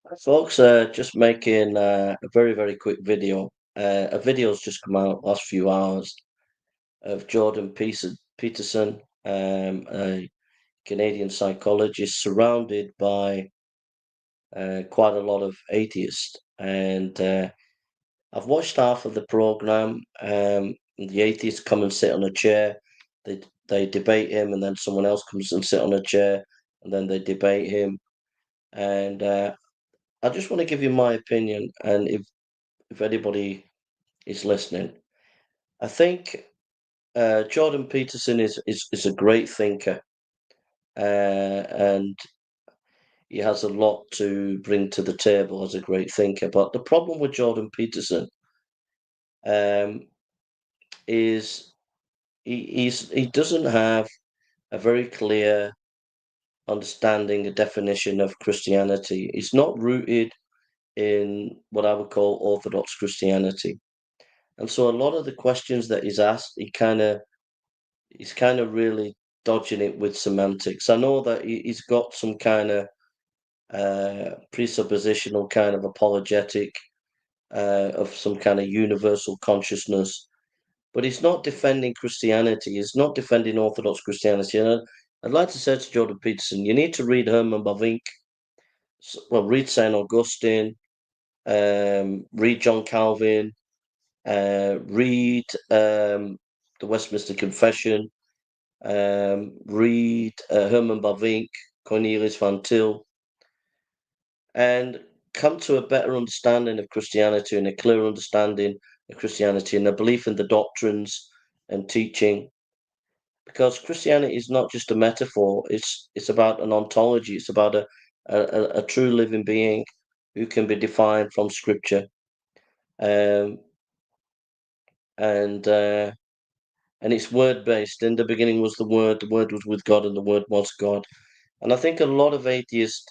Hi folks, just making a very quick video. A video's just come out last few hours of Peterson, a Canadian psychologist, surrounded by quite a lot of atheists. And I've watched half of the program. The atheists come and sit on a chair. They debate him, and then someone else comes and sit on a chair, and then they debate him. And I just want to give you my opinion, and if anybody is listening. I think Jordan Peterson is a great thinker, and he has a lot to bring to the table as a great thinker. But the problem with Jordan Peterson um, is he doesn't have a very clear understanding, a definition of Christianity. It's not rooted in what I would call orthodox Christianity. And so a lot of the questions that he's asked, he's kind of really dodging it with semantics. I know that he's got some kind of presuppositional kind of apologetic of some kind of universal consciousness, but he's not defending Christianity. He's not defending Orthodox Christianity. And I'd like to say to Jordan Peterson, you need to read Herman Bavinck. Well, read Saint Augustine, read John Calvin, read the Westminster Confession. Read Herman Bavinck, Cornelius Van Til, and come to a better understanding of Christianity and a clear understanding of Christianity and a belief in the doctrines and teaching. Because Christianity is not just a metaphor; it's about an ontology. It's about a true living being who can be defined from Scripture. Um, and and it's word based. In the beginning was the Word was with God, and the Word was God. And I think a lot of atheists,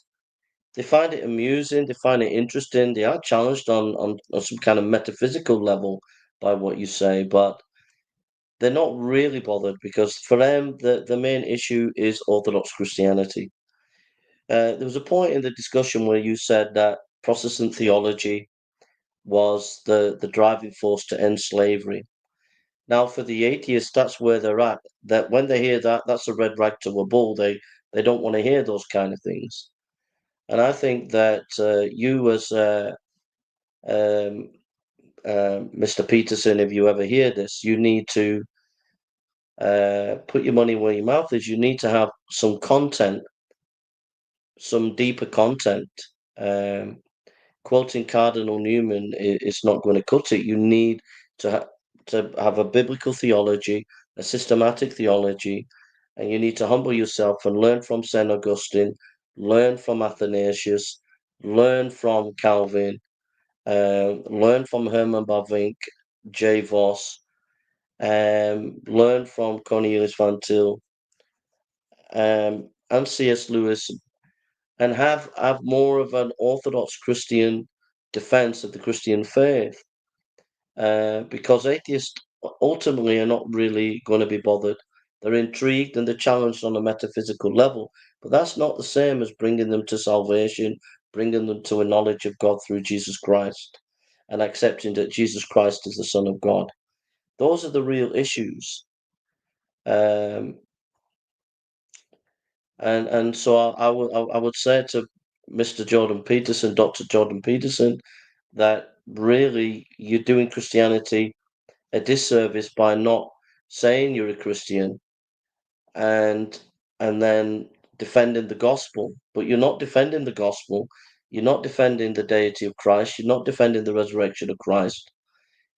they find it amusing, they find it interesting, they are challenged on some kind of metaphysical level by what you say, but they're not really bothered because for them, the main issue is Orthodox Christianity. There was a point in the discussion where you said that Protestant theology was the driving force to end slavery. Now, for the atheists, that's where they're at. That when they hear that, that's a red rag to a bull. They don't want to hear those kind of things. And I think that you, as Mr. Peterson, if you ever hear this, you need to put your money where your mouth is. You need to have some content, some deeper content. Um, Quoting Cardinal Newman is not going to cut it. You need to have a biblical theology, a systematic theology, and you need to humble yourself and learn from Saint Augustine, learn from Athanasius, learn from Calvin, learn from Herman Bavinck, J. Voss, learn from Cornelius Van Til, and C.S. Lewis, and have more of an Orthodox Christian defense of the Christian faith, because atheists ultimately are not really going to be bothered. They're intrigued and they're challenged on a metaphysical level, but that's not the same as bringing them to salvation, bringing them to a knowledge of God through Jesus Christ, and accepting that Jesus Christ is the Son of God. Those are the real issues. Um, and so I would say to Mr. Jordan Peterson, Dr. Jordan Peterson, that really you're doing Christianity a disservice by not saying you're a Christian and and then defending the gospel. But you're not defending the gospel. You're not defending the deity of Christ. You're not defending the resurrection of Christ.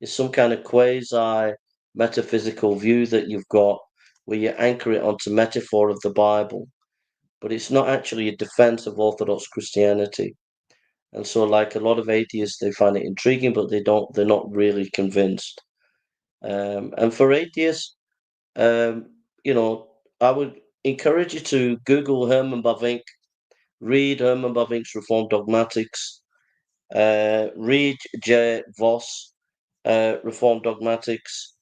It's some kind of quasi metaphysical view that you've got where you anchor it onto metaphor of the Bible, but it's not actually a defense of Orthodox Christianity. And so, like a lot of atheists, they find it intriguing, but they're not really convinced. And for atheists, um, I would encourage you to Google Herman Bavinck, read Herman Bavinck's Reformed Dogmatics, read J. Voss, Reformed Dogmatics,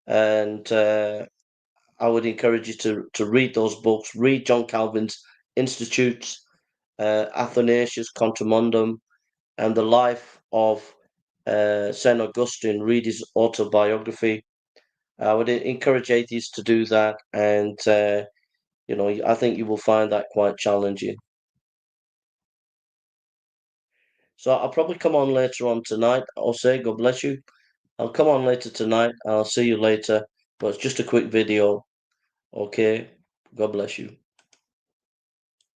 and I would encourage you to read those books, read John Calvin's Institutes, Athanasius Contamundum, and the life of St. Augustine. Read his autobiography. I would encourage atheists to do that, and I think you will find that quite challenging. So I'll probably come on later on tonight. I'll say God bless you. I'll come on later tonight. I'll see you later. But it's just a quick video. Okay. God bless you.